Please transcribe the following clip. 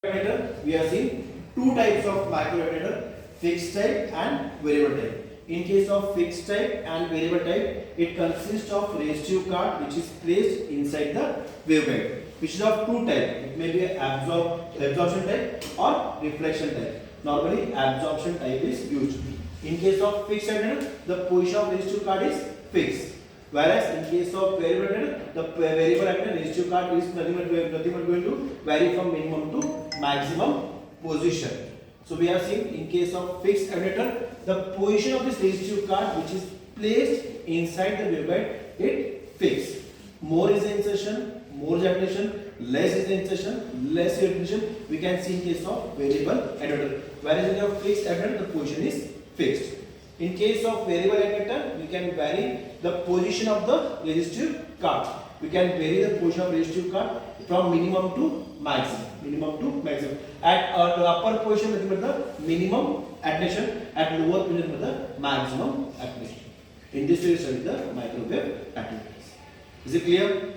Microaccelerator, we have seen two types of microaccelerator, fixed type and variable type. In case of fixed type and variable type, it consists of resistive card which is placed inside the waveguide, which is of two types. It may be absorption type or reflection type. Normally, absorption type is used. In case of fixed antenna, the position of resistive card is fixed. Whereas in case of variable antenna, the variable antenna resistive card is nothing but going to vary from minimum to maximum position. So we have seen in case of fixed antenna, the position of this resistive card which is placed inside the waveguide, it fixed. More is the insertion, more generation, less is the insertion, less generation. We can see in case of variable antenna. Whereas in case of fixed antenna, the position is fixed. In case of variable antenna, we can vary the position of the resistive card. We can vary the position of resistive card from minimum to maximum. Minimum to maximum. At the upper position, the minimum attenuation. At lower position, the maximum attenuation. In this way, we study the microwave attenuators. Is it clear?